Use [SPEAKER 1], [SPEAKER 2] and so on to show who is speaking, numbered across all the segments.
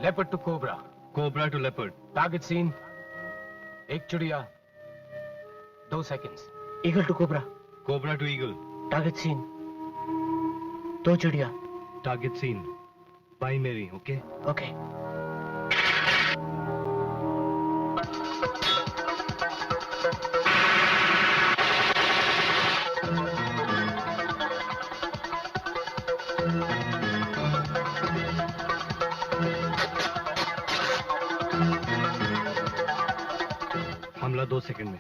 [SPEAKER 1] Leopard to cobra.
[SPEAKER 2] Cobra to leopard.
[SPEAKER 1] Target seen, एक चिड़िया, 2 seconds.
[SPEAKER 3] Eagle to cobra.
[SPEAKER 2] Cobra to eagle.
[SPEAKER 3] Target seen, 2 चिड़िया।
[SPEAKER 2] Target seen by मेरी। Okay
[SPEAKER 3] okay.
[SPEAKER 2] हमला 2 second में।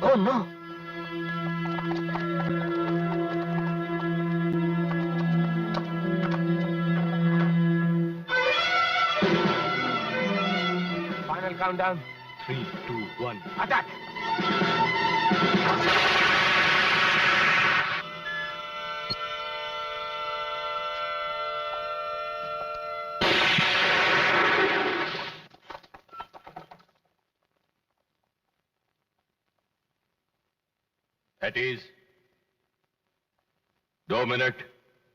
[SPEAKER 3] Oh no.
[SPEAKER 1] Final countdown.
[SPEAKER 2] 3, 2, 1
[SPEAKER 1] attack.
[SPEAKER 4] That is 2 minute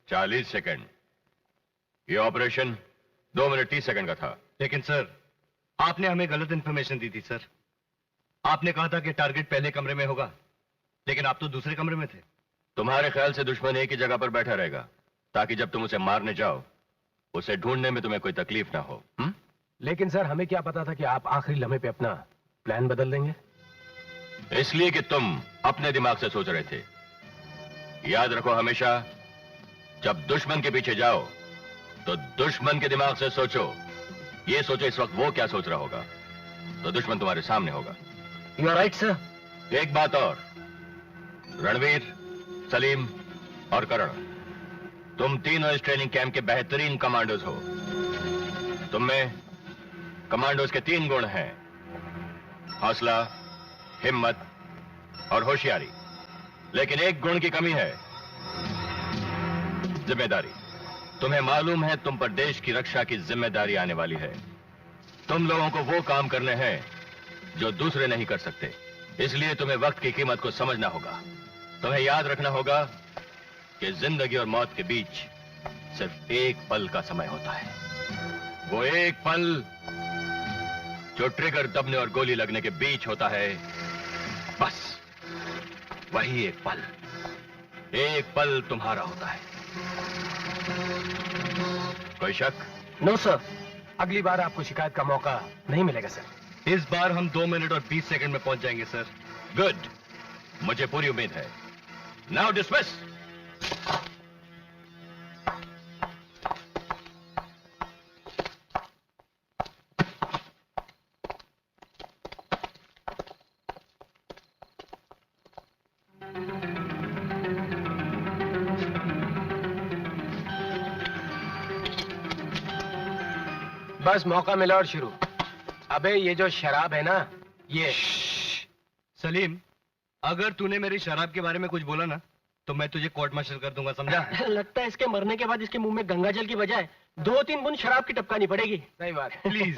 [SPEAKER 4] 40 second. ये operation 2 minute 30 second का था।
[SPEAKER 2] लेकिन सर, आपने हमें गलत इंफॉर्मेशन दी थी सर। आपने कहा था कि टारगेट पहले कमरे में होगा, लेकिन आप तो दूसरे कमरे में थे।
[SPEAKER 4] तुम्हारे ख्याल से दुश्मन एक ही जगह पर बैठा रहेगा ताकि जब तुम उसे मारने जाओ उसे ढूंढने में तुम्हें कोई तकलीफ ना हो।
[SPEAKER 1] लेकिन सर, हमें क्या पता था कि आप आखिरी लम्हे पे अपना प्लान बदल देंगे।
[SPEAKER 4] इसलिए कि तुम अपने दिमाग से सोच रहे थे। याद रखो, हमेशा जब दुश्मन के पीछे जाओ तो दुश्मन के दिमाग से सोचो। ये सोचो इस वक्त वो क्या सोच रहा होगा, तो दुश्मन तुम्हारे सामने होगा।
[SPEAKER 3] You are right sir.
[SPEAKER 4] एक बात और, रणवीर, सलीम और करण, तुम तीनों इस ट्रेनिंग कैंप के बेहतरीन कमांडोज हो। तुम में कमांडोज के 3 गुण हैं: हौसला, हिम्मत और होशियारी। लेकिन एक गुण की कमी है, जिम्मेदारी। तुम्हें मालूम है तुम पर देश की रक्षा की जिम्मेदारी आने वाली है। तुम लोगों को वो काम करने हैं जो दूसरे नहीं कर सकते। इसलिए तुम्हें वक्त की कीमत को समझना होगा। तुम्हें याद रखना होगा कि जिंदगी और मौत के बीच सिर्फ एक पल का समय होता है। वो एक पल जो ट्रिगर दबने और गोली लगने के बीच होता है, बस वही एक पल तुम्हारा होता है। कोई शक?
[SPEAKER 3] No sir.
[SPEAKER 1] अगली बार आपको शिकायत का मौका नहीं मिलेगा सर।
[SPEAKER 2] इस बार हम 2 मिनट और 20 सेकंड में पहुंच जाएंगे सर।
[SPEAKER 4] गुड, मुझे पूरी उम्मीद है। Now dismiss.
[SPEAKER 1] बस मौका मिला और शुरू। अबे ये जो शराब है ना, ये
[SPEAKER 2] सलीम, अगर तूने मेरी शराब के बारे में कुछ बोला ना तो मैं तुझे कोर्ट मार्शल कर दूंगा, समझा?
[SPEAKER 3] लगता है इसके मरने के बाद इसके मुंह में गंगा जल की बजाय 2-3 बूंद शराब की टपकानी पड़ेगी।
[SPEAKER 1] सही बात।
[SPEAKER 2] प्लीज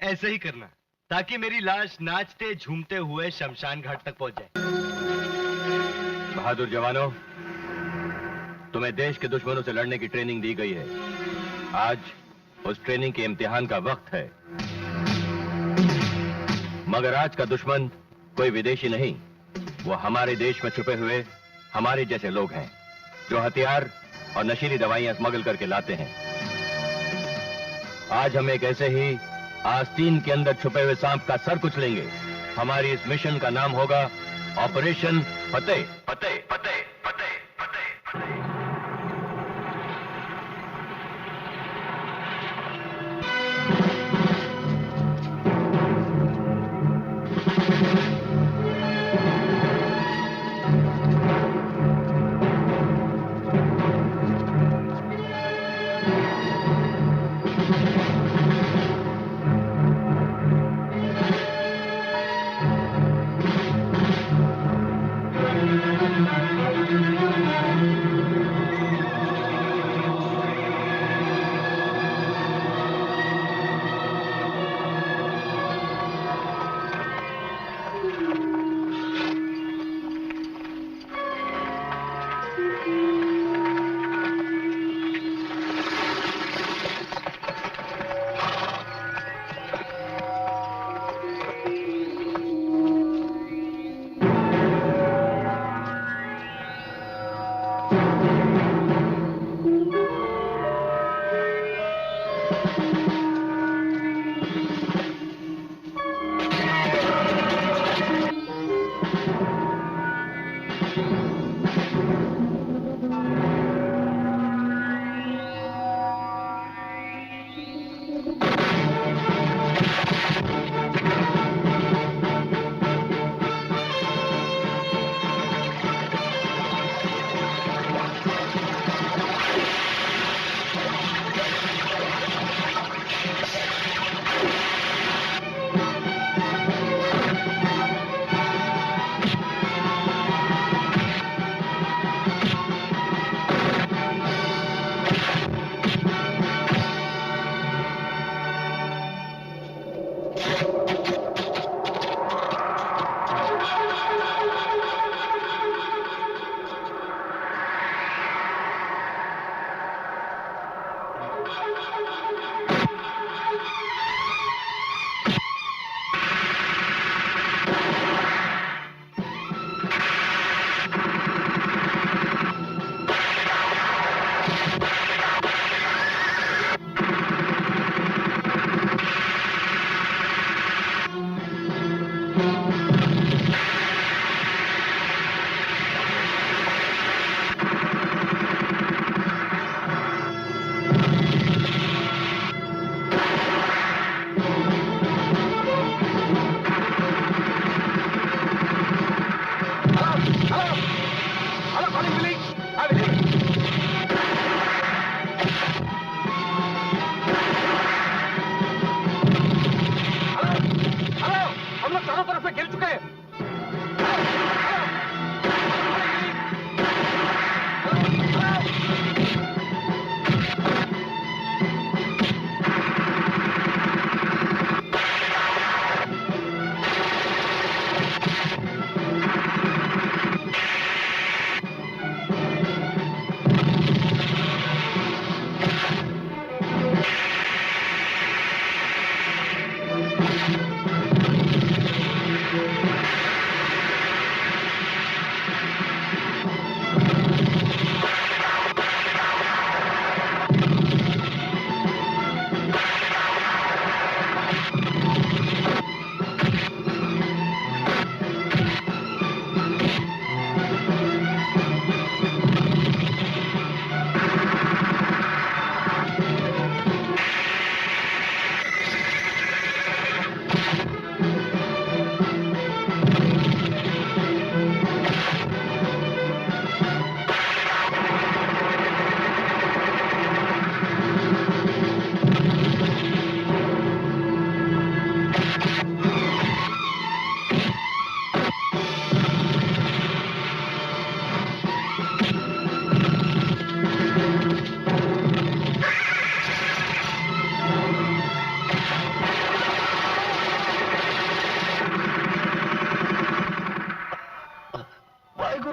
[SPEAKER 2] ऐसे ही करना, ताकि मेरी लाश नाचते झूमते हुए शमशान घाट तक पहुंच जाए।
[SPEAKER 4] बहादुर जवानों, तुम्हें देश के दुश्मनों से लड़ने की ट्रेनिंग दी गई है। आज उस ट्रेनिंग के इम्तिहान का वक्त है। मगर आज का दुश्मन कोई विदेशी नहीं, वो हमारे देश में छुपे हुए हमारे जैसे लोग हैं, जो हथियार और नशीली दवाइयां स्मगल करके लाते हैं। आज हम एक ऐसे ही आस्तीन के अंदर छुपे हुए सांप का सर कुचलेंगे। हमारी इस मिशन का नाम होगा ऑपरेशन फतेह। फतेह फतेह फतेह फतेह फतेह।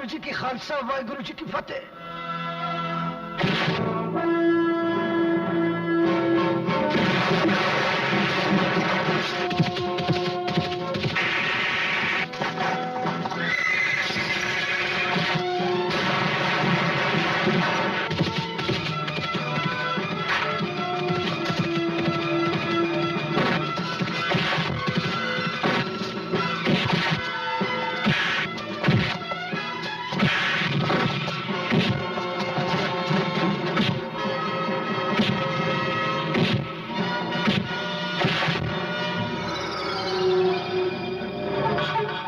[SPEAKER 5] वाहिगुरु जी की खालसा वाहिगुरु जी की फतेह।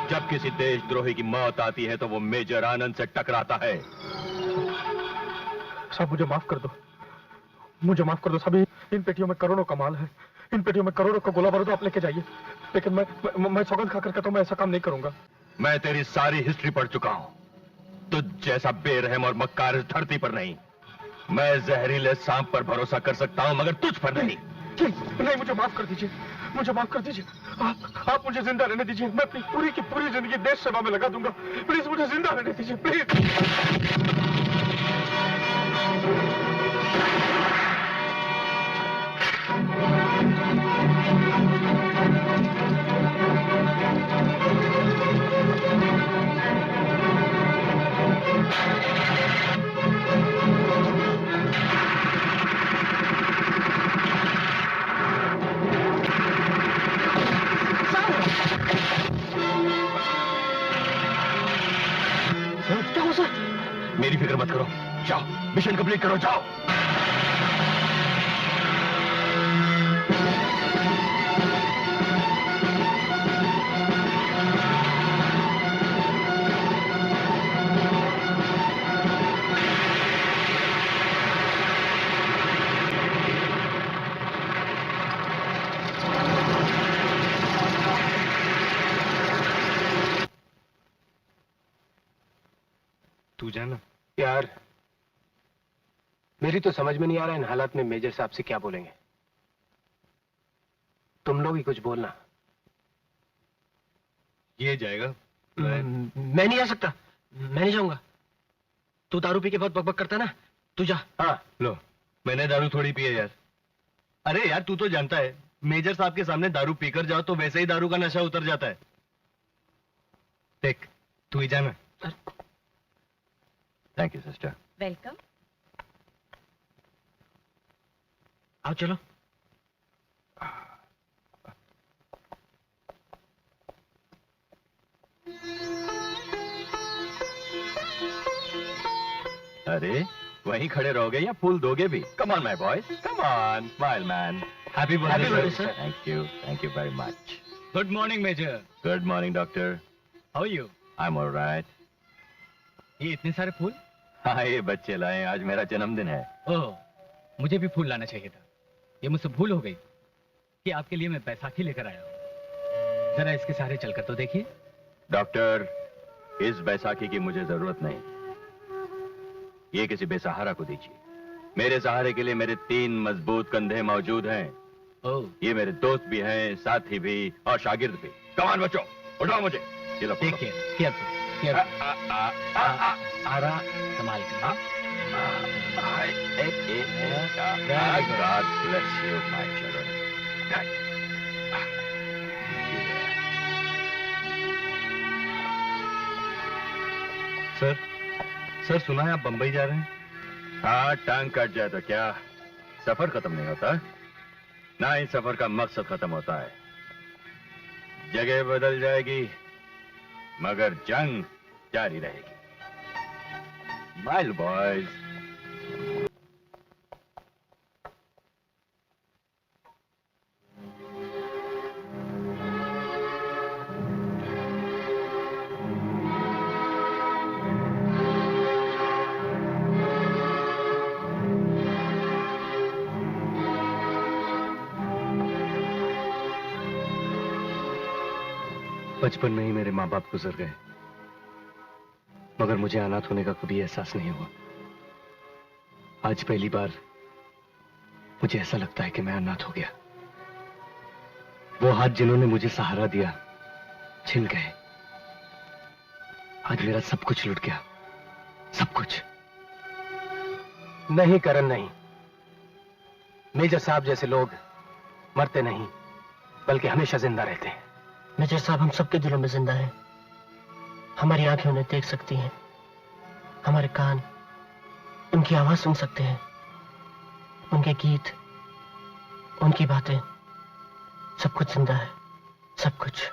[SPEAKER 4] जब किसी देशद्रोही की मौत आती है तो वो मेजर आनंद से टकराता है।
[SPEAKER 3] साहब मुझे माफ कर दो, मुझे माफ कर दो साहब। इन पेटियों में करोड़ों का माल है, इन पेटियों में करोड़ों का गोला बारूद आप लेके जाइए, लेकिन मैं सौगंध खाकर कहता हूं मैं ऐसा काम नहीं करूंगा।
[SPEAKER 4] मैं तेरी सारी हिस्ट्री पढ़ चुका हूं। तुझ जैसा बेरहम और मक्कार इस धरती पर नहीं। मैं जहरीले सांप पर भरोसा कर सकता हूं मगर तुझ पर नहीं।
[SPEAKER 3] नहीं, मुझे माफ कर दीजिए, मुझे माफ कर दीजिए। आप मुझे जिंदा रहने दीजिए, मैं अपनी पूरी की पूरी जिंदगी देश सेवा में लगा दूंगा। प्लीज मुझे जिंदा रहने दीजिए, प्लीज। क्या हो सर?
[SPEAKER 4] मेरी फिक्र मत करो, जाओ मिशन कंप्लीट करो, जाओ।
[SPEAKER 2] तू जाना
[SPEAKER 1] यार, मेरी तो समझ में नहीं आ रहा इन हालात में मेजर साहब से क्या बोलेंगे। तुम लोग ही कुछ बोलना।
[SPEAKER 2] ये जाएगा।
[SPEAKER 3] मैं नहीं जा सकता, मैं नहीं जाऊंगा। तू दारू पी के बहुत बकबक करता ना, तू जा।
[SPEAKER 1] हाँ,
[SPEAKER 2] लो, मैंने दारू थोड़ी पी है यार। अरे यार तू तो जानता है मेजर साहब के सामने दारू पीकर जाओ तो वैसे ही दारू का नशा उतर जाता है। देख तू ही जाना।
[SPEAKER 4] Thank you sister.
[SPEAKER 6] वेलकम।
[SPEAKER 3] आओ चलो।
[SPEAKER 4] अरे वहीं खड़े रहोगे या फूल दोगे भी? Come on my boys, come on, smile man.
[SPEAKER 2] Happy birthday
[SPEAKER 3] sir.
[SPEAKER 4] Thank you very much.
[SPEAKER 2] Good morning major.
[SPEAKER 4] Good morning doctor.
[SPEAKER 2] How are you?
[SPEAKER 4] I am alright.
[SPEAKER 2] ये इतने सारे फूल?
[SPEAKER 4] हाँ, ये बच्चे लाए, आज मेरा जन्मदिन है।
[SPEAKER 7] ओह, मुझे भी फूल लाना चाहिए था। ये मुझसे भूल हो गई कि आपके लिए मैं बैसाखी लेकर आया हूँ। जरा इसके सहारे चलकर तो देखिए।
[SPEAKER 4] डॉक्टर, इस बैसाखी की मुझे जरूरत नहीं, ये किसी बेसहारा को दीजिए। मेरे सहारे के लिए मेरे 3 मजबूत कंधे मौजूद हैं।
[SPEAKER 7] ओह,
[SPEAKER 4] ये मेरे दोस्त भी हैं, साथी भी और शागिर्द भी। कमान बच्चों, उठाओ मुझे। ये लो,
[SPEAKER 7] टेक केयर, केयरफुल,
[SPEAKER 3] आरा
[SPEAKER 7] संभाल कर।
[SPEAKER 4] God bless you, my children.
[SPEAKER 2] Sir, sir सुना है आप बंबई जा रहे हैं?
[SPEAKER 4] हाँ, टांग कट जाए तो क्या सफर खत्म नहीं होता? ना ही सफर का मकसद खत्म होता है। जगह बदल जाएगी मगर जंग जारी रहेगी। Smile boys.
[SPEAKER 2] बचपन में ही मेरे माँ बाप गुजर गए, मगर मुझे अनाथ होने का कभी एहसास नहीं हुआ। आज पहली बार मुझे ऐसा लगता है कि मैं अनाथ हो गया। वो हाथ जिन्होंने मुझे सहारा दिया छिन गए। आज मेरा सब कुछ लुट गया, सब कुछ।
[SPEAKER 1] नहीं करण नहीं, मेजर साहब जैसे लोग मरते नहीं बल्कि हमेशा जिंदा रहते हैं।
[SPEAKER 5] मेजर साहब हम सबके दिलों में जिंदा हैं। हमारी आंखें उन्हें देख सकती हैं, हमारे कान उनकी आवाज सुन सकते हैं, उनके गीत, उनकी बातें, सब कुछ जिंदा है, सब कुछ।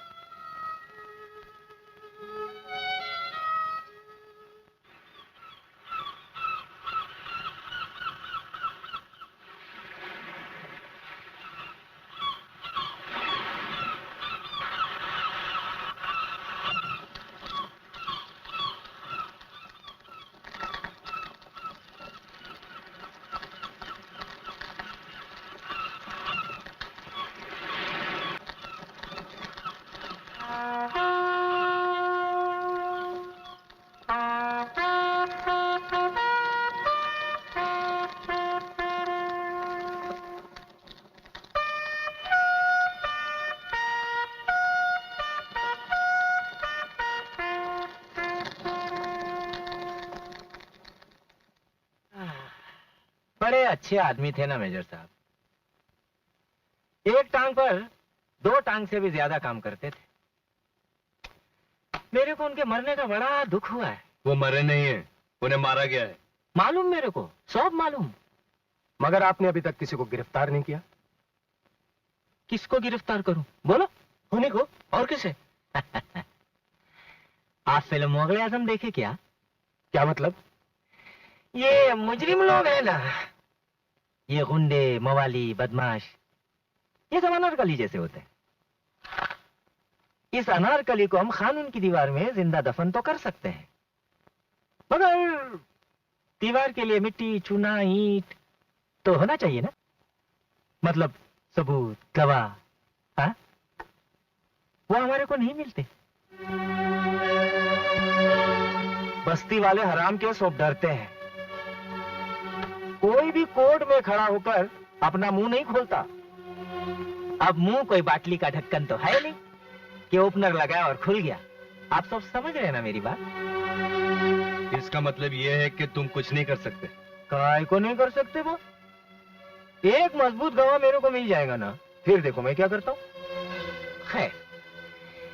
[SPEAKER 6] बड़े अच्छे आदमी थे ना मेजर साहब। एक टांग पर दो टांग से भी ज्यादा काम करते थे। मेरे को उनके मरने का बड़ा दुख हुआ है।
[SPEAKER 4] वो मरे नहीं है, उन्हें मारा गया है।
[SPEAKER 6] मालूम मेरे को, सब मालूम।
[SPEAKER 1] मगर आपने अभी तक किसी को गिरफ्तार नहीं किया।
[SPEAKER 6] किसको गिरफ्तार करूं? बोलो। उन्हीं को, और किसे? आप फिल्म मुगल आजम देखे क्या?
[SPEAKER 1] क्या मतलब?
[SPEAKER 6] ये मुजरिम लोग हैं ना, ये गुंडे, मवाली, बदमाश, ये सब अनारकली जैसे होते हैं। इस अनारकली को हम कानून की दीवार में जिंदा दफन तो कर सकते हैं, मगर दीवार के लिए मिट्टी, चूना, ईंट तो होना चाहिए ना। मतलब सबूत, गवाह। हाँ, वो हमारे को नहीं मिलते। बस्ती वाले हराम के सब डरते हैं। कोई भी कोर्ट में खड़ा होकर अपना मुंह नहीं खोलता। अब मुंह कोई बाटली का ढक्कन तो है नहीं कि ओपनर लगाया और खुल गया। आप सब समझ रहे हैं ना मेरी बात?
[SPEAKER 4] इसका मतलब यह है कि तुम कुछ नहीं कर सकते।
[SPEAKER 6] काय को नहीं कर सकते वो? एक मजबूत गवाह मेरे को मिल जाएगा ना, फिर देखो मैं क्या करता हूँ। खैर,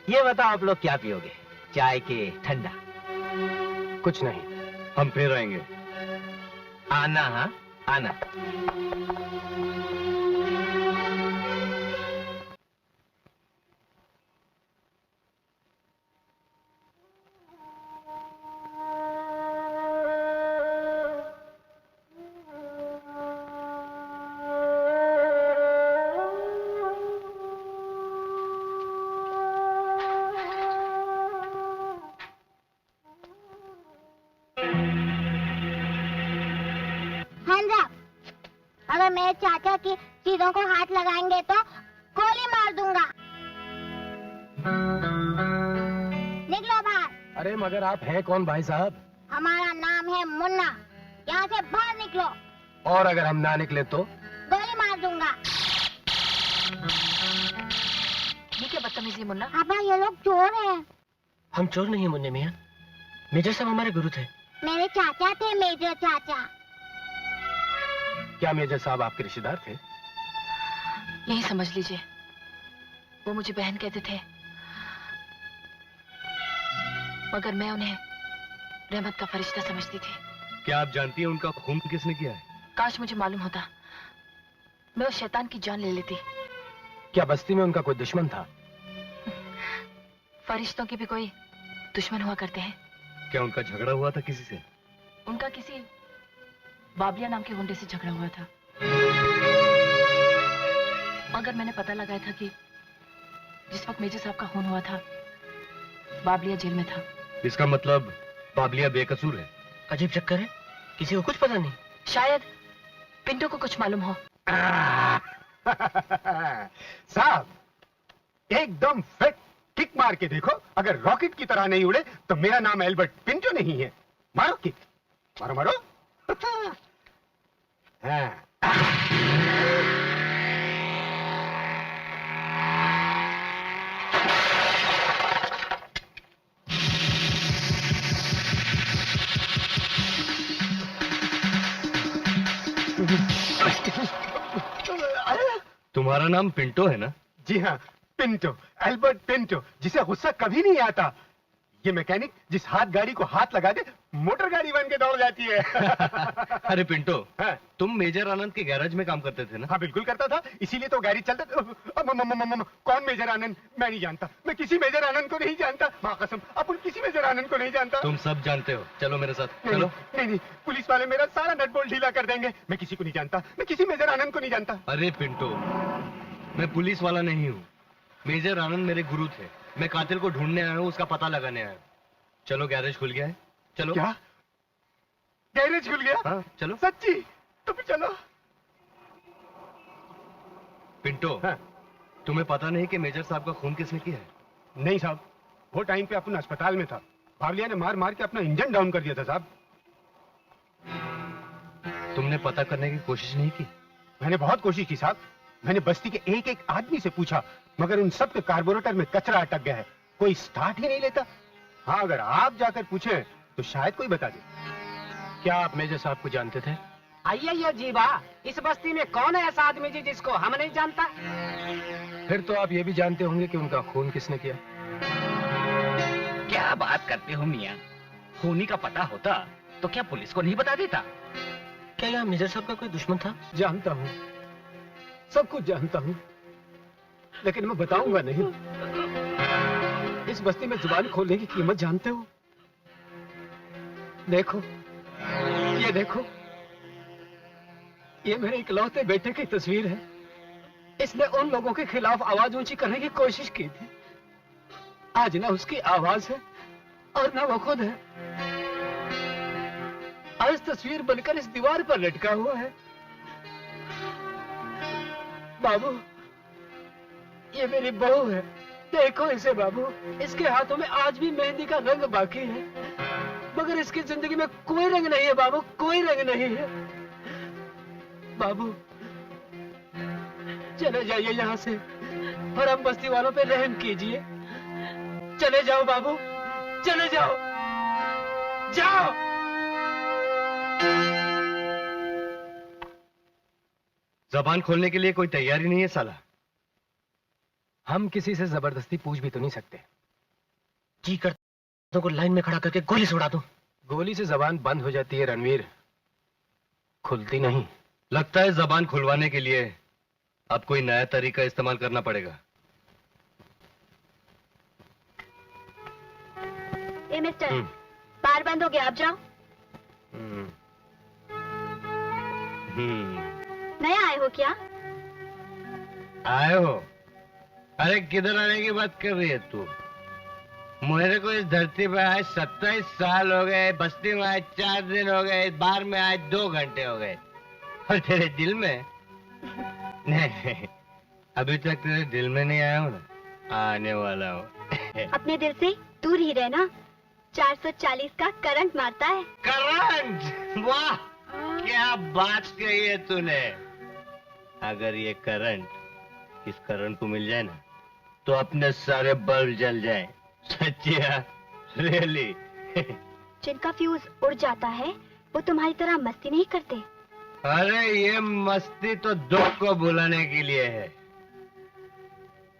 [SPEAKER 6] ये बताओ आप लोग क्या पियोगे, चाय के ठंडा?
[SPEAKER 1] कुछ नहीं।
[SPEAKER 4] हम फिर आएंगे।
[SPEAKER 6] आना, हाँ आना।
[SPEAKER 8] अगर मेरे चाचा की चीजों को हाथ लगाएंगे तो गोली मार दूंगा। निकलो बाहर।
[SPEAKER 1] अरे मगर आप हैं कौन भाई साहब?
[SPEAKER 8] हमारा नाम है मुन्ना। यहाँ से बाहर निकलो।
[SPEAKER 1] और अगर हम ना निकले तो?
[SPEAKER 8] गोली मार दूंगा।
[SPEAKER 9] ये क्या बदतमीजी मुन्ना?
[SPEAKER 8] पापा ये लोग चोर हैं।
[SPEAKER 5] हम चोर नहीं मुन्ने मियाँ, मेजर साहब हमारे गुरु थे।
[SPEAKER 8] मेरे चाचा थे, मेजर चाचा।
[SPEAKER 1] क्या मेजर साहब आपके रिश्तेदार थे?
[SPEAKER 9] यही समझ लीजिए। वो मुझे बहन कहते थे, मगर मैं उन्हें रहमत का फरिश्ता समझती थी।
[SPEAKER 4] क्या आप जानती हैं उनका खून किसने किया है?
[SPEAKER 9] काश मुझे मालूम होता, मैं उस शैतान की जान ले लेती।
[SPEAKER 1] क्या बस्ती में उनका कोई दुश्मन था?
[SPEAKER 9] फरिश्तों के भी कोई दुश्मन हुआ करते हैं।
[SPEAKER 4] क्या उनका झगड़ा हुआ था किसी से?
[SPEAKER 9] उनका किसी बाबलिया नाम के गुंडे से झगड़ा हुआ था, मगर मैंने पता लगाया था कि जिस वक्त मेजर साहब का खून हुआ था, बाबलिया जेल में था।
[SPEAKER 4] इसका मतलब बाबलिया बेकसूर है।
[SPEAKER 5] अजीब चक्कर है, किसी को कुछ पता नहीं।
[SPEAKER 9] शायद पिंटू को कुछ मालूम हो।
[SPEAKER 3] साहब, एकदम फिट किक मार के देखो, अगर रॉकेट की तरह नहीं उड़े तो मेरा नाम एल्बर्ट पिंटो नहीं है। मारो किक, मारो मारो। हाँ।
[SPEAKER 2] तुम्हारा नाम पिंटो है ना?
[SPEAKER 1] जी हाँ, पिंटो, एल्बर्ट पिंटो, जिसे गुस्सा कभी नहीं आता। ये मैकेनिक जिस हाथ गाड़ी को हाथ लगा दे मोटर गाड़ी बन के दौड़ जाती है।
[SPEAKER 2] अरे पिंटो,
[SPEAKER 1] हाँ?
[SPEAKER 2] तुम मेजर आनंद के गैराज में काम करते थे ना?
[SPEAKER 1] हाँ बिल्कुल करता था, इसीलिए तो गाड़ी चलता। कौन मेजर आनंद? मैं नहीं जानता, मैं किसी मेजर आनंद को नहीं जानता। माँ कसम, अपन किसी मेजर आनंद को नहीं जानता।
[SPEAKER 2] तुम सब जानते हो, चलो मेरे साथ।
[SPEAKER 1] नहीं,
[SPEAKER 2] चलो।
[SPEAKER 1] नहीं, पुलिस वाले मेरा सारा नट बोल्ट ढीला कर देंगे। मैं किसी को नहीं जानता, मैं किसी मेजर आनंद को नहीं जानता।
[SPEAKER 2] अरे पिंटो, मैं पुलिस वाला नहीं हूँ। मेजर आनंद मेरे गुरु थे। मैं कातिल को ढूंढने आया हूँ, उसका पता लगाने आया हूँ। चलो, गैरेज खुल गया है, चलो।
[SPEAKER 1] क्या गैरेज खुल गया?
[SPEAKER 2] हाँ, चलो।
[SPEAKER 1] सच्ची? तो फिर चलो।
[SPEAKER 2] पिंटो,
[SPEAKER 1] हाँ?
[SPEAKER 2] तुम्हें पता नहीं कि मेजर साहब का खून किसने किया है?
[SPEAKER 1] नहीं साहब, वो टाइम पे अपन अस्पताल में था। बावलिया ने मार मार के अपना इंजन डाउन कर दिया था साहब।
[SPEAKER 2] तुमने पता करने की कोशिश नहीं की?
[SPEAKER 1] मैंने बहुत कोशिश की साहब। मैंने बस्ती के एक एक आदमी से पूछा, मगर उन सब के कार्बोरेटर में कचरा अटक गया है। कोई स्टार्ट ही नहीं लेता। हाँ, अगर आप जाकर पूछें तो शायद कोई बता दे।
[SPEAKER 5] क्या आप मेजर साहब को जानते थे?
[SPEAKER 10] आइए जीवा, इस बस्ती में कौन है ऐसा आदमी जी जिसको हम नहीं जानता?
[SPEAKER 5] फिर तो आप ये भी जानते होंगे कि उनका खून किसने किया।
[SPEAKER 10] क्या बात करते हो मियाँ? खूनी का पता होता तो क्या पुलिस को नहीं बता देता?
[SPEAKER 5] क्या यहाँ मेजर साहब का कोई दुश्मन था?
[SPEAKER 1] जानता हूँ, सब कुछ जानता हूँ, लेकिन मैं बताऊंगा नहीं। इस बस्ती में जुबान खोलने की कीमत जानते हो? देखो, ये देखो, ये मेरे इकलौते बेटे की तस्वीर है। इसने उन लोगों के खिलाफ आवाज ऊंची करने की कोशिश की थी। आज ना उसकी आवाज है और ना वो खुद है। आज तस्वीर बनकर इस दीवार पर लटका हुआ है। बाबू, ये मेरी बहू है। देखो इसे बाबू, इसके हाथों में आज भी मेहंदी का रंग बाकी है, मगर इसकी जिंदगी में कोई रंग नहीं है बाबू, कोई रंग नहीं है। बाबू, चले जाइए यहाँ से और हम बस्ती वालों पे रहम कीजिए। चले जाओ बाबू, चले जाओ, जाओ।
[SPEAKER 2] जबान खोलने के लिए कोई तैयारी नहीं है साला।
[SPEAKER 5] हम किसी से जबरदस्ती पूछ भी तो नहीं सकते। जी करता को लाइन में खड़ा करके गोली से उड़ा दूं। गोली से जबान बंद हो जाती है रणवीर, खुलती नहीं।
[SPEAKER 2] लगता है जबान खुलवाने के लिए अब कोई नया तरीका इस्तेमाल करना पड़ेगा।
[SPEAKER 8] ए मिस्टर, बार बंद हो गया, आप जाओ। नया आए हो क्या?
[SPEAKER 2] आए हो? अरे किधर आने की बात कर रही है तू? मेरे को इस धरती पे आए 27 साल हो गए, बस्ती में आए 4 दिन हो गए, बार में आए 2 घंटे हो गए, और तेरे दिल में नहीं, अभी तक तेरे दिल में नहीं आया हूँ ना, आने वाला हूँ।
[SPEAKER 8] अपने दिल से दूर ही रहना, 440 का करंट मारता है।
[SPEAKER 2] करंट? वाह, क्या बात कही है तूने। अगर ये करंट इस करंट को मिल जाए ना, तो अपने सारे बल्ब जल जाए। सच्ची है, रियली।
[SPEAKER 8] जिनका फ्यूज उड़ जाता है वो तुम्हारी तरह मस्ती नहीं करते।
[SPEAKER 2] अरे ये मस्ती तो दुख को भुलाने के लिए है।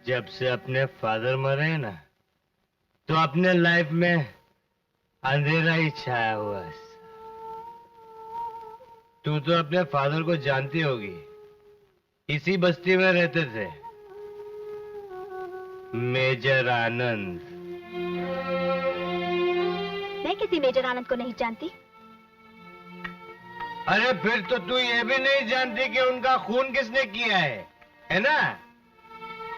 [SPEAKER 2] जब से अपने फादर मरे ना, तो अपने लाइफ में अंधेरा ही छाया हुआ है। तू तो अपने फादर को जानती होगी, इसी बस्ती में रहते थे, मेजर आनंद।
[SPEAKER 8] मैं किसी मेजर आनंद को नहीं जानती।
[SPEAKER 2] अरे फिर तो तू ये भी नहीं जानती कि उनका खून किसने किया है ना?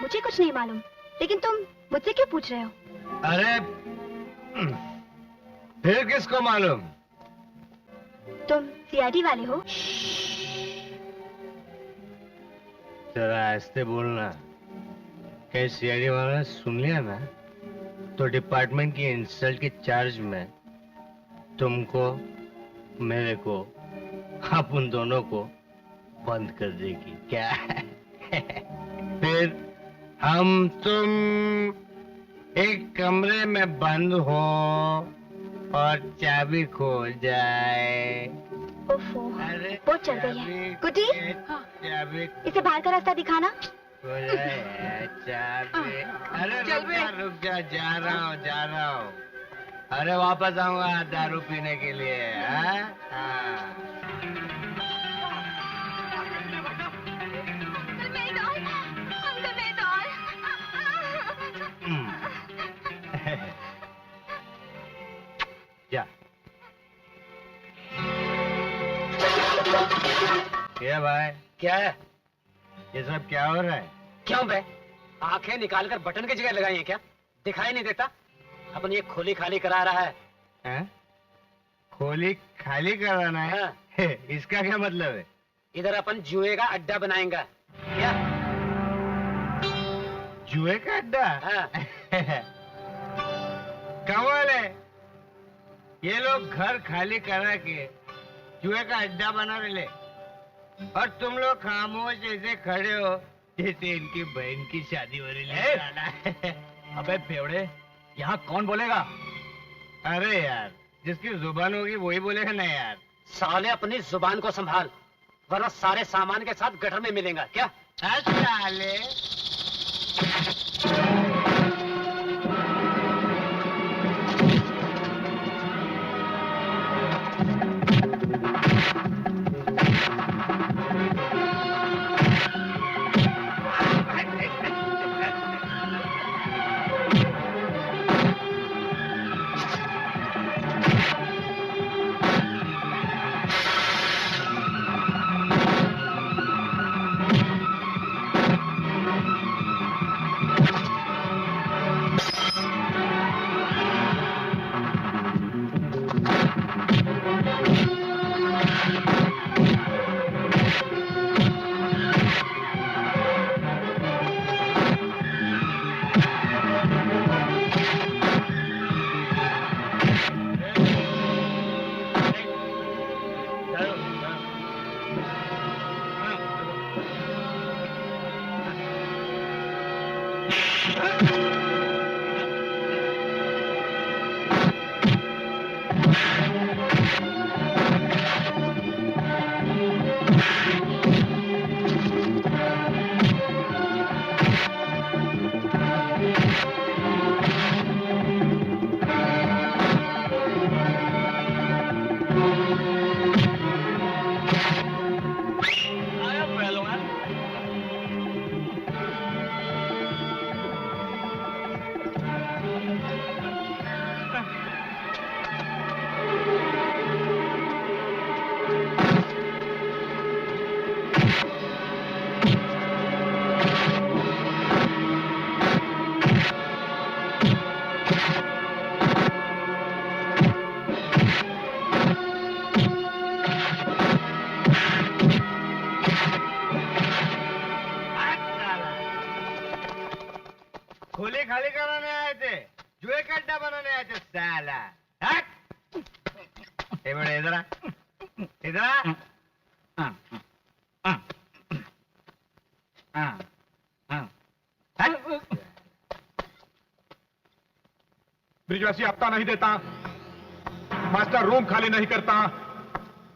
[SPEAKER 8] मुझे कुछ नहीं मालूम, लेकिन तुम मुझसे क्यों पूछ रहे हो?
[SPEAKER 2] अरे फिर किसको मालूम?
[SPEAKER 8] तुम सीआईडी वाले हो?
[SPEAKER 2] जरा ऐसे बोलना, कहीं सीआईडी वाला ने सुन लिया ना, तो डिपार्टमेंट की इंसल्ट के चार्ज में तुमको, मेरे को, आप उन दोनों को बंद कर देगी क्या? फिर हम तुम एक कमरे में बंद हो और चाबी खो जाए
[SPEAKER 8] ओफो, बहुत चढ़ गई है। गुड्डी, इसे बाहर का रास्ता दिखाना।
[SPEAKER 2] अरे रुक जा, जा रहा हूँ। अरे वापस आऊंगा दारू पीने के लिए। जा। क्या भाई?
[SPEAKER 1] क्या है?
[SPEAKER 2] ये सब क्या हो रहा है?
[SPEAKER 1] क्यों बे? आंखें निकालकर बटन की जगह लगाई है क्या? दिखाई नहीं देता? अपन ये खोली खाली करा रहा है।
[SPEAKER 2] खोली खाली कराना है? हाँ। इसका क्या मतलब है?
[SPEAKER 1] इधर अपन जुए का अड्डा बनाएंगे। क्या?
[SPEAKER 2] जुए का अड्डा?
[SPEAKER 1] हाँ।
[SPEAKER 2] कमाल है, ये लोग घर खाली करा के जुए का अड्डा बना रहे और तुम लोग खामोश ऐसे खड़े हो जैसे इनकी बहन की शादी हो रही है।
[SPEAKER 7] अबे बेवड़े, यहाँ कौन बोलेगा?
[SPEAKER 2] अरे यार, जिसकी जुबान होगी वही बोलेगा ना यार।
[SPEAKER 1] साले अपनी जुबान को संभाल, वरना सारे सामान के साथ गटर में मिलेगा। क्या?
[SPEAKER 2] साले खोले खाली कराने आए थे, जुए का अड्डा बनाने आए थे साला। ए बड़े इधर आ, इधर आ।
[SPEAKER 3] ब्रिजवासी हफ्ता नहीं देता, मास्टर रूम खाली नहीं करता,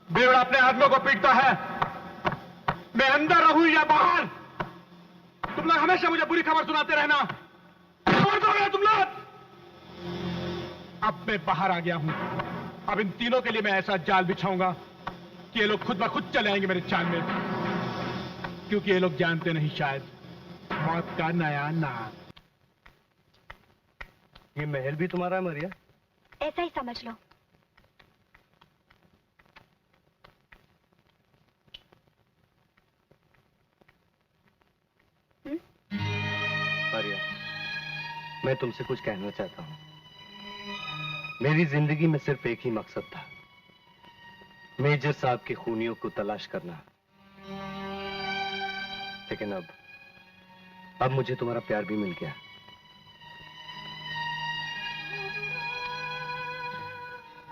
[SPEAKER 3] बेवड़ा अपने आदमियों को पीटता है। मैं अंदर रहूं या बाहर, तुम लोग हमेशा मुझे बुरी खबर सुनाते रहना। तुम लोग, अब मैं बाहर आ गया हूं। अब इन तीनों के लिए मैं ऐसा जाल बिछाऊंगा कि ये लोग खुद ब खुद चले आएंगे मेरे चाल में, क्योंकि ये लोग जानते नहीं शायद मौत का नया नाम।
[SPEAKER 2] ये महल भी तुम्हारा है मरिया?
[SPEAKER 8] ऐसा ही समझ लो।
[SPEAKER 2] मरिया, मैं तुमसे कुछ कहना चाहता हूं। मेरी जिंदगी में सिर्फ एक ही मकसद था, मेजर साहब के खूनियों को तलाश करना। लेकिन अब मुझे तुम्हारा प्यार भी मिल गया।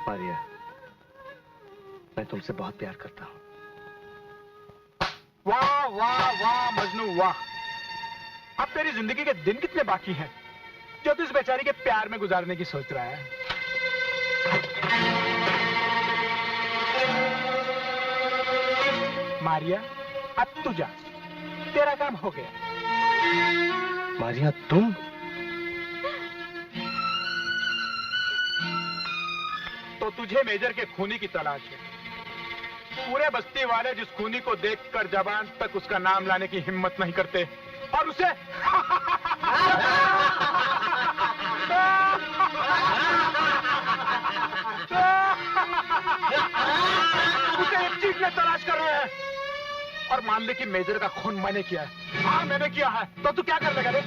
[SPEAKER 2] मारिया, मैं तुमसे बहुत प्यार करता हूं।
[SPEAKER 3] वाह वाह वाह मजनू वाह। अब तेरी जिंदगी के दिन कितने बाकी हैं जो तू इस बेचारी के प्यार में गुजारने की सोच रहा है? मारिया, अब तू जा, तेरा काम हो गया।
[SPEAKER 2] मारिया, तुम?
[SPEAKER 3] तो तुझे मेजर के खूनी की तलाश है। पूरे बस्ती वाले जिस खूनी को देखकर जबान तक उसका नाम लाने की हिम्मत नहीं करते, और उसे उसे एक चीज में तलाश कर रहे हैं। और मान ले कि मेजर का खून मैंने किया है। हाँ, मैंने किया है। तो तू क्या कर लेगा रे?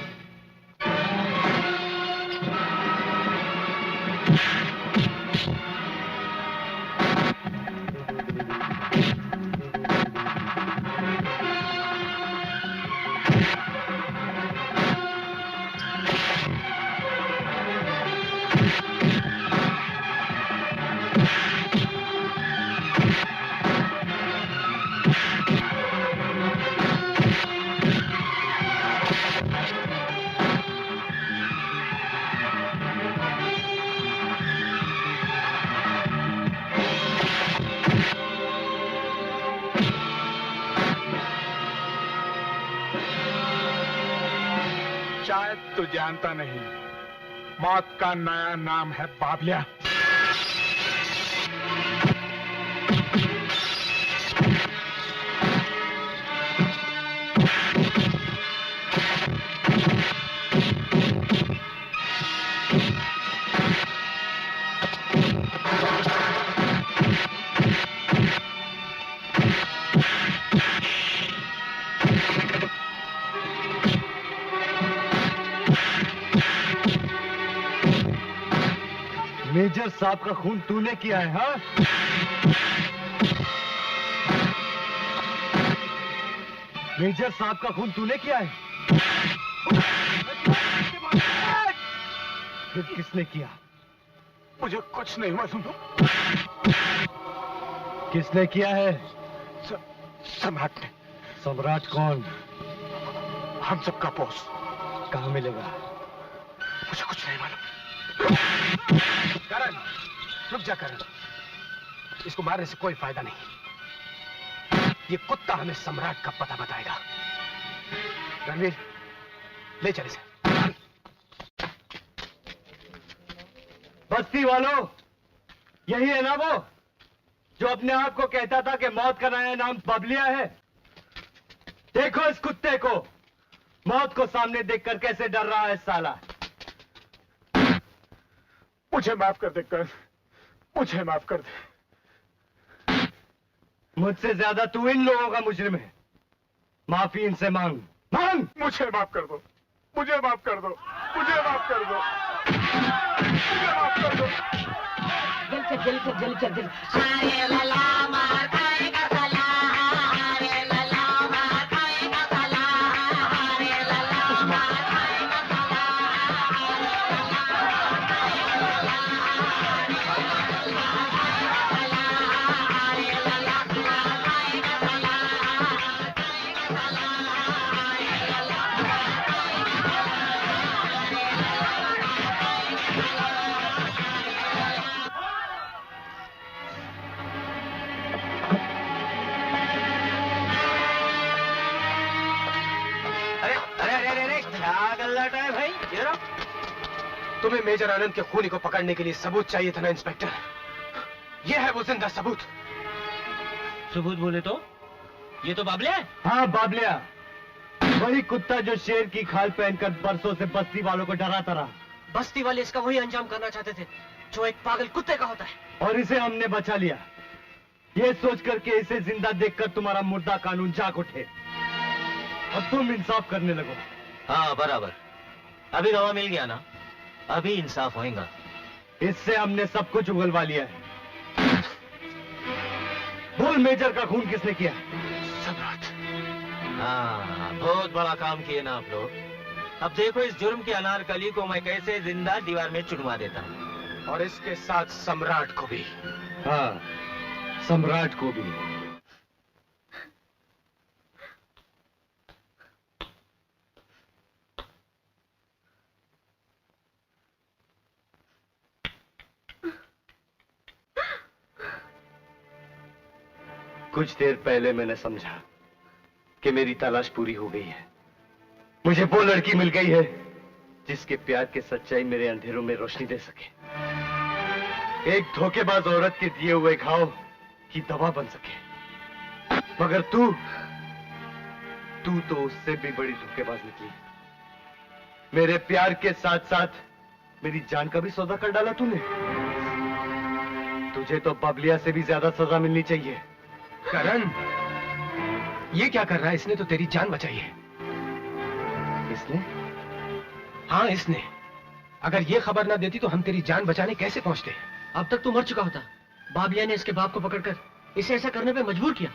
[SPEAKER 3] शायद तू जानता नहीं, मौत का नया नाम है बाबलिया।
[SPEAKER 2] मेजर साहब का खून तूने किया है, हाँ? मेजर साहब का खून तूने किया है? फिर किसने किया?
[SPEAKER 3] मुझे कुछ नहीं मालूम।
[SPEAKER 2] किसने किया है?
[SPEAKER 3] सम्राट ने।
[SPEAKER 2] सम्राट कौन?
[SPEAKER 3] हम सबका बॉस।
[SPEAKER 2] कहाँ मिलेगा?
[SPEAKER 3] मुझे कुछ नहीं मालूम। करण, रुक जा करण। इसको मारने से कोई फायदा नहीं। ये कुत्ता हमें सम्राट का पता बताएगा। रणवीर, ले चल इसे।
[SPEAKER 2] बस्ती वालों, यही है ना वो जो अपने आप को कहता था कि मौत का नया नाम बबलिया है? देखो इस कुत्ते को, मौत को सामने देखकर कैसे डर रहा है साला।
[SPEAKER 3] मुझे माफ कर दे करण, मुझे माफ कर दे।
[SPEAKER 2] मुझसे ज्यादा तू इन लोगों का मुजरिम है। माफी इनसे मांग, मांग।
[SPEAKER 3] मुझे माफ कर दो, मुझे माफ कर दो, मुझे माफ कर दो, मुझे माफ कर दो।
[SPEAKER 1] जल
[SPEAKER 8] अरे लला मार खाएगा साला, अरे लला मार खाएगा साला, अरे लला मार खाएगा साला,
[SPEAKER 1] तुम्हें मेजर आनंद के खूनी को पकड़ने के लिए सबूत चाहिए था ना इंस्पेक्टर? यह है वो जिंदा सबूत।
[SPEAKER 6] सबूत बोले तो ये तो बाबलिया है।
[SPEAKER 2] हाँ, बाबलिया, वही कुत्ता जो शेर की खाल पहनकर बरसों से बस्ती वालों को डराता रहा।
[SPEAKER 5] बस्ती वाले इसका वही अंजाम करना चाहते थे जो एक पागल कुत्ते का होता है।
[SPEAKER 2] और इसे हमने बचा लिया, ये सोच करके इसे जिंदा देखकर तुम्हारा मुर्दा कानून जाग उठे और तुम इंसाफ करने लगो।
[SPEAKER 6] हाँ बराबर, अभी गवाह मिल गया ना, अभी इंसाफ होएगा।
[SPEAKER 2] इससे हमने सब कुछ उगलवा लिया है। बोल, मेजर का खून किसने किया?
[SPEAKER 1] सम्राट।
[SPEAKER 6] हाँ, बहुत बड़ा काम किए ना आप लोग। अब देखो इस जुर्म के अनारकली को मैं कैसे जिंदा दीवार में चुनवा देता हूँ।
[SPEAKER 1] और इसके साथ सम्राट को भी।
[SPEAKER 2] हाँ, सम्राट को भी। कुछ देर पहले मैंने समझा कि मेरी तलाश पूरी हो गई है। मुझे वो लड़की मिल गई है जिसके प्यार की सच्चाई मेरे अंधेरों में रोशनी दे सके, एक धोखेबाज औरत के दिए हुए घाव की दवा बन सके। मगर तू तो उससे भी बड़ी धोखेबाज निकली। मेरे प्यार के साथ साथ मेरी जान का भी सौदा कर डाला तूने। तुझे तो बबलिया से भी ज्यादा सजा मिलनी चाहिए।
[SPEAKER 1] करण, ये क्या कर रहा है? इसने तो तेरी जान बचाई है।
[SPEAKER 2] इसने?
[SPEAKER 1] हाँ, इसने। अगर ये खबर ना देती तो हम तेरी जान बचाने कैसे पहुंचते?
[SPEAKER 5] अब तक तो मर चुका होता। बाबलिया ने इसके बाप को पकड़कर इसे ऐसा करने पे मजबूर किया।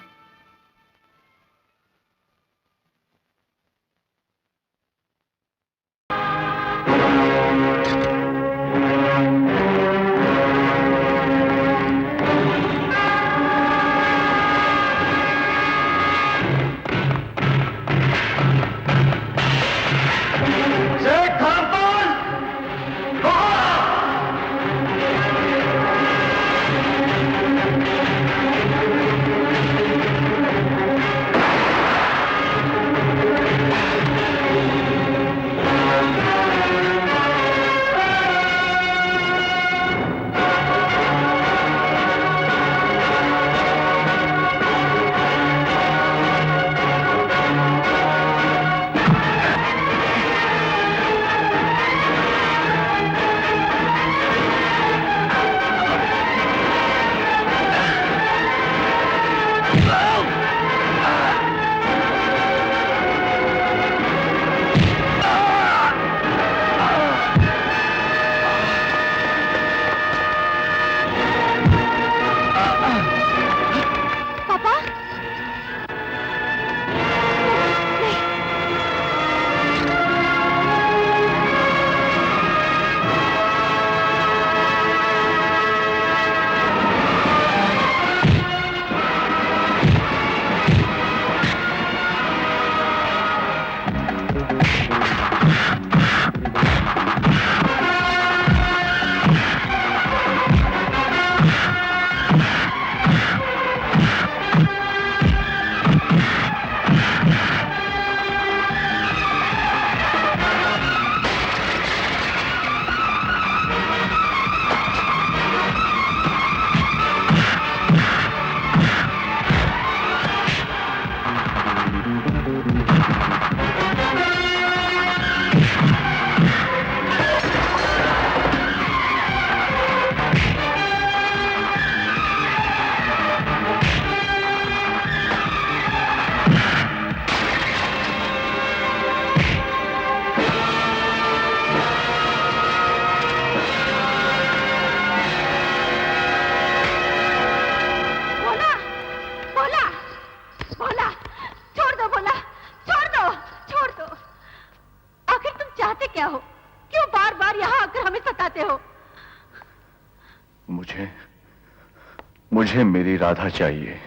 [SPEAKER 3] मुझे मेरी राधा चाहिए।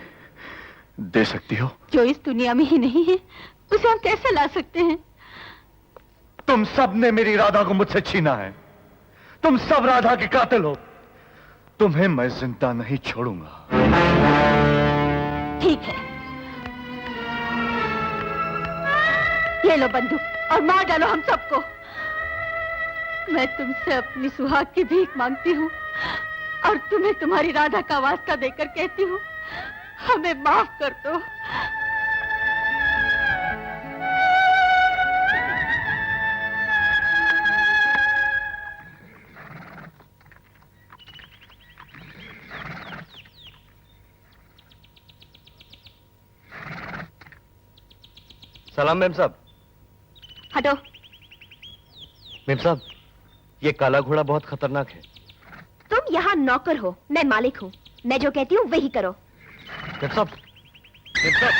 [SPEAKER 3] दे सकती हो?
[SPEAKER 11] जो इस दुनिया में ही नहीं है उसे हम कैसे ला सकते हैं?
[SPEAKER 3] तुम सब ने मेरी राधा को मुझसे छीना है। तुम सब राधा के कातिल हो। तुम्हें मैं जिंदा नहीं छोड़ूंगा।
[SPEAKER 11] ठीक है, ये लो बंदूक और मार डालो हम सबको। मैं तुमसे अपनी सुहाग की भीख मांगती हूँ और तुम्हें तुम्हारी राधा का वास्ता देकर कहती हूँ, हमें माफ कर दो।
[SPEAKER 2] सलाम मेम साहब।
[SPEAKER 11] हटो।
[SPEAKER 2] मेम साहब, ये काला घोड़ा बहुत खतरनाक है।
[SPEAKER 11] तुम यहाँ नौकर हो, मैं मालिक हूँ। मैं जो कहती हूँ वही करो।
[SPEAKER 2] मेम साहब, मेम साहब,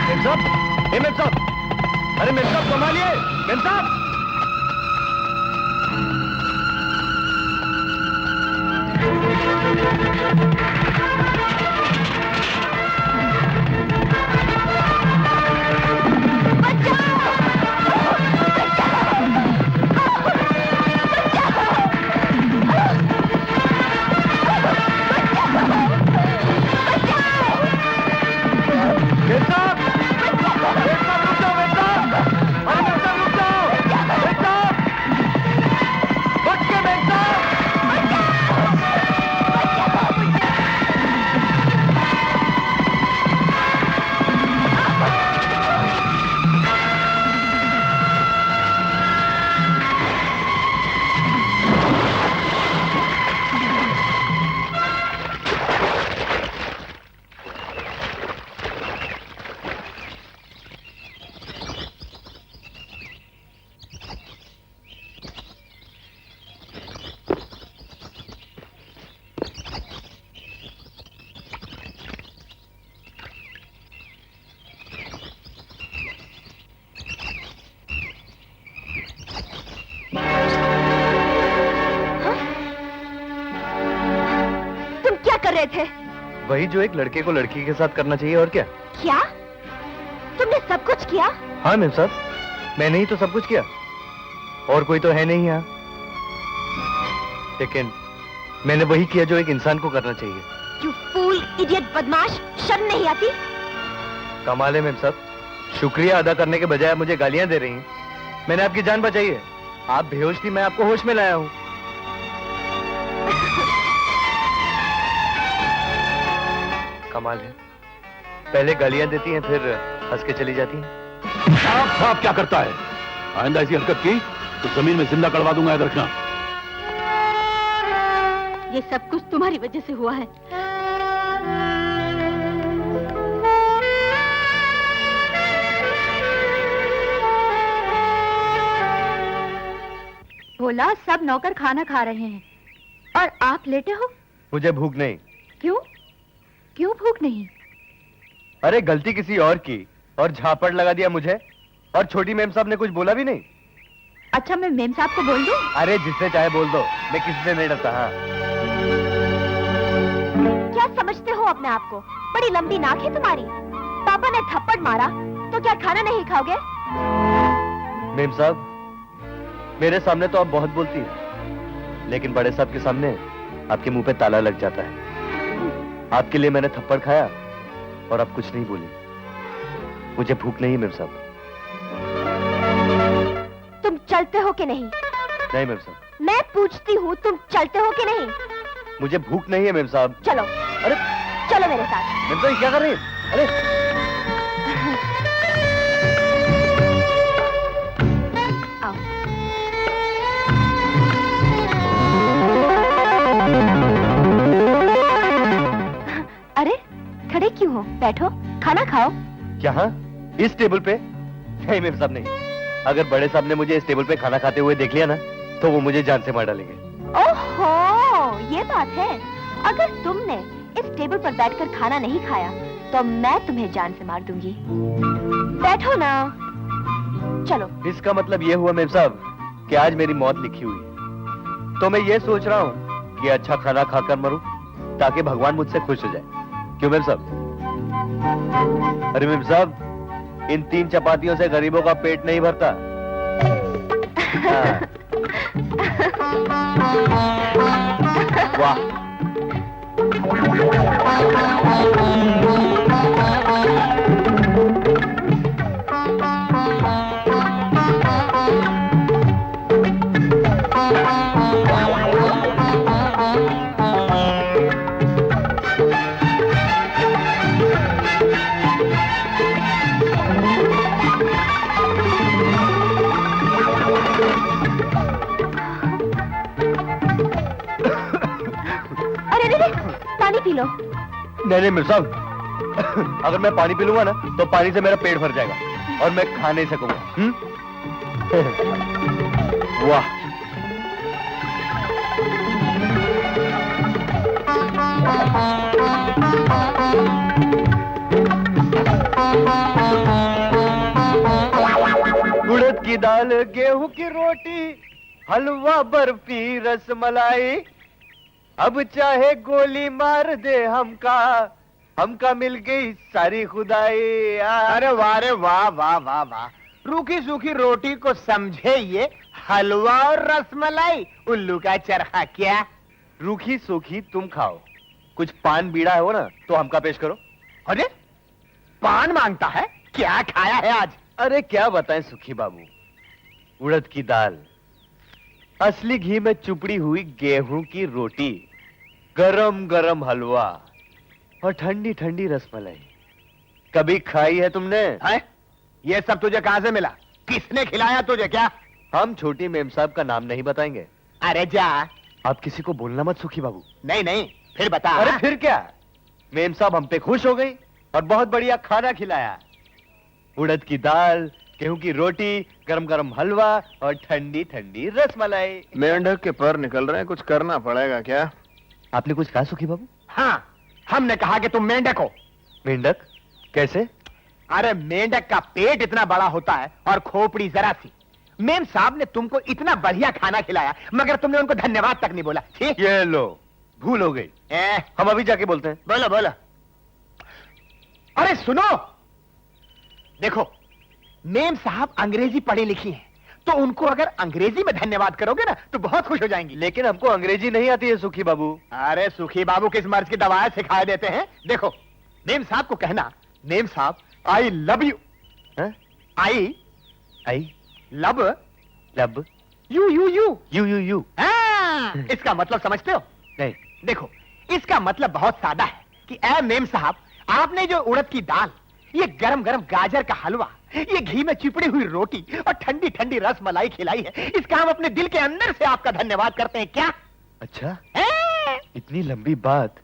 [SPEAKER 2] मेम साहब, मेम साहब, अरे मेम साहब संभालिए, मेम साहब।
[SPEAKER 11] गए थे?
[SPEAKER 12] वही जो एक लड़के को लड़की के साथ करना चाहिए, और क्या?
[SPEAKER 11] क्या? तुमने सब कुछ किया?
[SPEAKER 12] हाँ मैम साहब, मैंने ही तो सब कुछ किया, और कोई तो है नहीं यहाँ। लेकिन मैंने वही किया जो एक इंसान को करना चाहिए।
[SPEAKER 11] You fool, idiot, बदमाश, शर्म नहीं आती?
[SPEAKER 12] कमाल है मैम साहब, शुक्रिया अदा करने के बजाय आप मुझे गालियां दे रही हैं। मैंने आपकी जान बचाई है, आप बेहोश थी, मैं आपको होश में लाया हूँ। कमाल है, पहले गालियां देती हैं, फिर हंस के चली जाती हैं।
[SPEAKER 13] साहब क्या करता है? आइंदा ऐसी हरकत की तो जमीन में जिंदा करवा दूंगा, याद रखना।
[SPEAKER 11] ये सब कुछ तुम्हारी वजह से हुआ है। बोला सब नौकर खाना खा रहे हैं और आप लेटे हो?
[SPEAKER 12] मुझे भूख नहीं।
[SPEAKER 11] क्यों? क्यों भूख नहीं?
[SPEAKER 12] अरे गलती किसी और की और झापड़ लगा दिया मुझे, और छोटी मेम साहब ने कुछ बोला भी नहीं।
[SPEAKER 11] अच्छा मैं मेम साहब को बोल दूं?
[SPEAKER 12] अरे जिससे चाहे बोल दो, मैं किसी से नहीं डरता। हाँ,
[SPEAKER 11] क्या समझते हो अपने आप को? बड़ी लंबी नाक है तुम्हारी। पापा ने थप्पड़ मारा तो क्या खाना नहीं खाओगे?
[SPEAKER 12] मेम साहब, मेरे सामने तो आप बहुत बोलती हैं, लेकिन बड़े साहब के सामने आपके मुंह पे ताला लग जाता है। आपके लिए मैंने थप्पड़ खाया और आप कुछ नहीं बोली। मुझे भूख नहीं मेम साहब।
[SPEAKER 11] तुम चलते हो कि नहीं?
[SPEAKER 12] नहीं मेम साहब।
[SPEAKER 11] मैं पूछती हूँ, तुम चलते हो कि नहीं?
[SPEAKER 12] मुझे भूख नहीं है मेम साहब।
[SPEAKER 11] चलो।
[SPEAKER 12] अरे
[SPEAKER 11] चलो मेरे साथ।
[SPEAKER 12] मेम साहब क्या कर रही है? अरे
[SPEAKER 11] अरे खड़े क्यों हो? बैठो, खाना खाओ।
[SPEAKER 12] यहाँ इस टेबल पे? नहीं मेम साहब नहीं। अगर बड़े साहब ने मुझे इस टेबल पे खाना खाते हुए देख लिया ना, तो वो मुझे जान से मार डालेंगे।
[SPEAKER 11] ओहो, ये बात है। अगर तुमने इस टेबल पर बैठकर खाना नहीं खाया, तो मैं तुम्हें जान से मार दूंगी। बैठो ना। चलो।
[SPEAKER 12] इसका मतलब ये हुआ मेम साहब कि आज मेरी मौत लिखी हुई है। तो मैं ये सोच रहा हूँ कि अच्छा खाना खाकर मरूं, ताकि भगवान मुझसे खुश हो जाए। क्यों मेम साहब? अरे मेम साहब, इन 3 चपातियों से गरीबों का पेट नहीं भरता। हाँ। वाह।
[SPEAKER 11] पानी पी लो।
[SPEAKER 12] नहीं मेम साहब, अगर मैं पानी पी लूंगा ना, तो पानी से मेरा पेट भर जाएगा और मैं खा नहीं सकूंगा। वाह। उड़द की दाल, गेहूं की रोटी, हलवा, बर्फी, रसमलाई, अब चाहे गोली मार दे हमका मिल गई सारी खुदाई।
[SPEAKER 14] अरे वाह रे वाह वाह वाह वाह। रूखी सूखी रोटी को समझे ये हलवा और रसमलाई, उल्लू का चरखा क्या?
[SPEAKER 12] रूखी सूखी तुम खाओ, कुछ पान बीड़ा है वो ना, तो हमका पेश करो।
[SPEAKER 14] अरे पान मांगता है? क्या खाया है आज?
[SPEAKER 12] अरे क्या बताएं सुखी बाबू, उड़द की दाल, असली घी में चुपड़ी हुई गेहूं की रोटी, गरम गरम हलवा और ठंडी ठंडी रसमलाई। कभी खाई है तुमने?
[SPEAKER 14] है? ये सब तुझे कहां से मिला? किसने खिलाया तुझे? क्या
[SPEAKER 12] हम छोटी मेम साहब का नाम नहीं बताएंगे।
[SPEAKER 14] अरे जा।
[SPEAKER 12] आप किसी को बोलना मत सुखी बाबू।
[SPEAKER 14] नहीं नहीं, फिर बता।
[SPEAKER 12] अरे फिर क्या, मेम साहब हम पे खुश हो गई और बहुत बढ़िया खाना खिलाया। उड़द की दाल, गेहूं की रोटी, गरम गरम हलवा और ठंडी ठंडी रसमलाई।
[SPEAKER 15] मेंढक के पर निकल रहे हैं, कुछ करना पड़ेगा क्या?
[SPEAKER 12] आपने कुछ कहा सुखी बाबू?
[SPEAKER 14] हाँ, हमने कहा कि तुम मेंढक हो।
[SPEAKER 12] मेंढक? कैसे?
[SPEAKER 14] अरे मेंढक का पेट इतना बड़ा होता है और खोपड़ी जरा सी। मेम साहब ने तुमको इतना बढ़िया खाना खिलाया, मगर तुमने उनको धन्यवाद तक नहीं बोला।
[SPEAKER 12] ये लो, भूल हो गई। हम अभी जाके बोलते हैं।
[SPEAKER 14] बोलो बोलो। अरे सुनो, देखो मेम साहब अंग्रेजी पढ़ी लिखी हैं, तो उनको अगर अंग्रेजी में धन्यवाद करोगे ना तो बहुत खुश हो जाएंगी।
[SPEAKER 12] लेकिन हमको अंग्रेजी नहीं आती है सुखी बाबू।
[SPEAKER 14] अरे सुखी बाबू किस मर्ज की दवाएं सिखा देते हैं। देखो मेम साहब को कहना, memsahib I love you. I love
[SPEAKER 12] love
[SPEAKER 14] you you you
[SPEAKER 12] you you you.
[SPEAKER 14] इसका मतलब समझते हो?
[SPEAKER 12] नहीं।
[SPEAKER 14] देखो इसका मतलब बहुत सादा है कि ऐ मेम साहब, आपने जो उड़द की दाल, ये गरम गरम गाजर का हलवा, ये घी में चिपड़ी हुई रोटी और ठंडी ठंडी रस मलाई खिलाई है, इसका हम अपने दिल के अंदर से आपका धन्यवाद करते हैं। क्या?
[SPEAKER 12] अच्छा, इतनी लंबी बात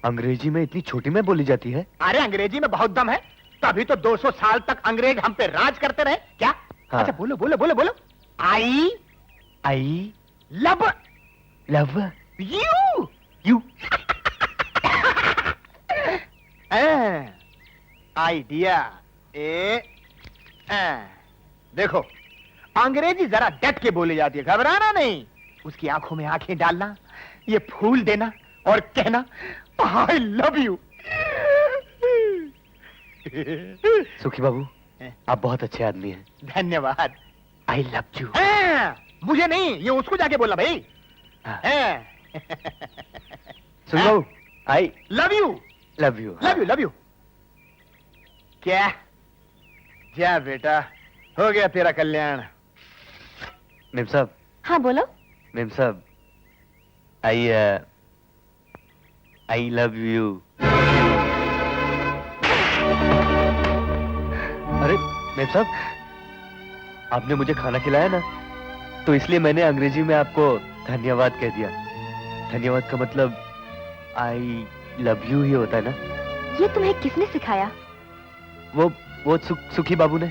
[SPEAKER 12] अंग्रेजी में इतनी छोटी में बोली जाती है?
[SPEAKER 14] अरे अंग्रेजी में बहुत दम है, तभी तो 200 साल तक अंग्रेज हम पे राज करते रहे। क्या?
[SPEAKER 12] हाँ।
[SPEAKER 14] अच्छा बोलो बोलो बोलो बोलो। आई लव यू
[SPEAKER 12] यू।
[SPEAKER 14] आइडिया देखो अंग्रेजी जरा डट के बोली जाती है, घबराना नहीं। उसकी आंखों में आंखें डालना, ये फूल देना और कहना आई लव यू।
[SPEAKER 12] सुखी बाबू, आप बहुत अच्छे आदमी हैं।
[SPEAKER 14] धन्यवाद।
[SPEAKER 12] I love you.
[SPEAKER 14] मुझे नहीं, ये उसको जाके बोला भाई।
[SPEAKER 12] सुखी बाबू, I
[SPEAKER 14] love you
[SPEAKER 12] love you.
[SPEAKER 14] Love you love you. क्या? जा बेटा, हो गया तेरा कल्याण।
[SPEAKER 12] मेम साहब।
[SPEAKER 11] हाँ बोलो।
[SPEAKER 12] मेम साहब, आई लव यू। अरे मेम साहब, आपने मुझे खाना खिलाया ना, तो इसलिए मैंने अंग्रेजी में आपको धन्यवाद कह दिया। धन्यवाद का मतलब आई लव यू ही होता है ना?
[SPEAKER 11] ये तुम्हें किसने सिखाया?
[SPEAKER 12] वो सुखी बाबू ने।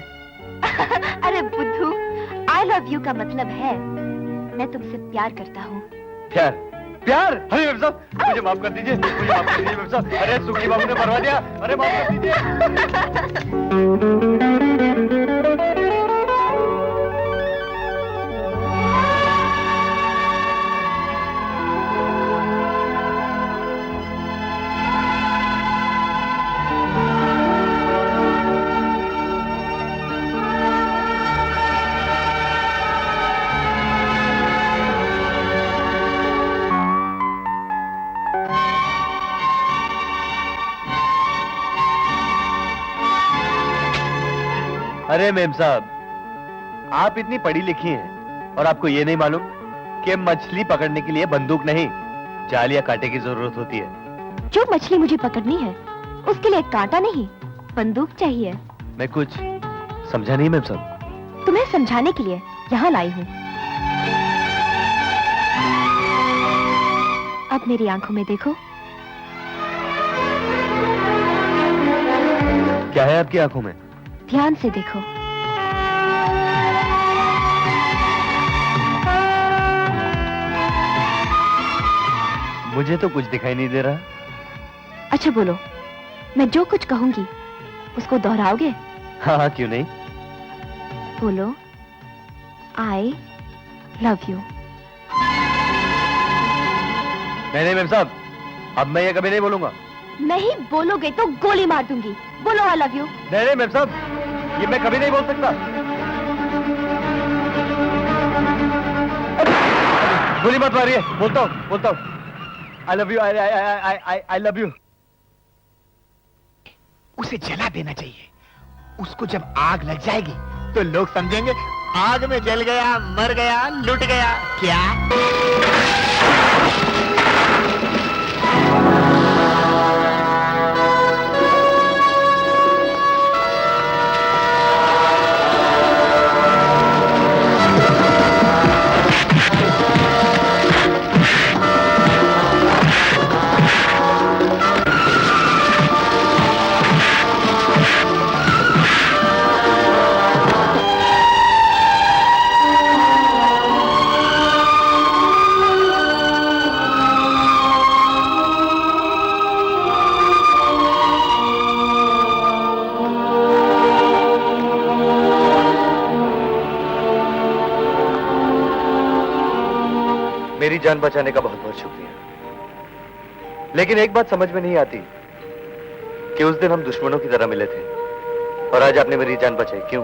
[SPEAKER 11] अरे बुद्धू, आई लव यू का मतलब है मैं तुमसे प्यार करता हूँ।
[SPEAKER 12] प्यार? प्यार? अरे मेम साहब, मुझे माफ कर दीजिए, मुझे माफ कर दीजिए मेम साहब। अरे सुखी बाबू ने मरवा दिया, अरे माफ कर दीजिए। अरे मेम साहब, आप इतनी पढ़ी लिखी हैं और आपको ये नहीं मालूम कि मछली पकड़ने के लिए बंदूक नहीं, जाल या कांटे की जरूरत होती है।
[SPEAKER 11] जो मछली मुझे पकड़नी है उसके लिए कांटा नहीं, बंदूक चाहिए।
[SPEAKER 12] मैं कुछ समझा नहीं मेम साहब।
[SPEAKER 11] तुम्हें समझाने के लिए यहाँ लाई हूँ। अब मेरी आंखों में देखो।
[SPEAKER 12] क्या है आपकी आंखों में?
[SPEAKER 11] ध्यान से देखो।
[SPEAKER 12] मुझे तो कुछ दिखाई नहीं दे रहा।
[SPEAKER 11] अच्छा बोलो, मैं जो कुछ कहूंगी उसको दोहराओगे?
[SPEAKER 12] हाँ हाँ, क्यों नहीं।
[SPEAKER 11] बोलो, आई लव यू।
[SPEAKER 12] नहीं मेम साहब, अब मैं ये कभी नहीं बोलूंगा।
[SPEAKER 11] नहीं बोलोगे तो गोली मार दूंगी। बोलो आई लव यू।
[SPEAKER 12] नहीं मेम साहब, ये मैं कभी नहीं बोल सकता। गोली मत मारिए, बोलता हूँ आई love you, I love you.
[SPEAKER 14] उसे जला देना चाहिए। उसको जब आग लग जाएगी तो लोग समझेंगे आग में जल गया, मर गया, लुट गया। क्या?
[SPEAKER 12] मेरी जान बचाने का बहुत बहुत शुक्रिया। लेकिन एक बात समझ में नहीं आती कि उस दिन हम दुश्मनों की तरह मिले थे और आज आपने मेरी जान बचाई। क्यों?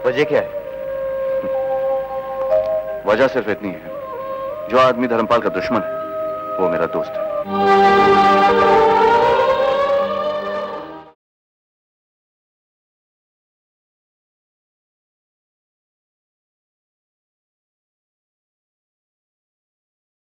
[SPEAKER 12] वजह क्या है?
[SPEAKER 13] वजह सिर्फ इतनी है, जो आदमी धर्मपाल का दुश्मन है वो मेरा दोस्त है।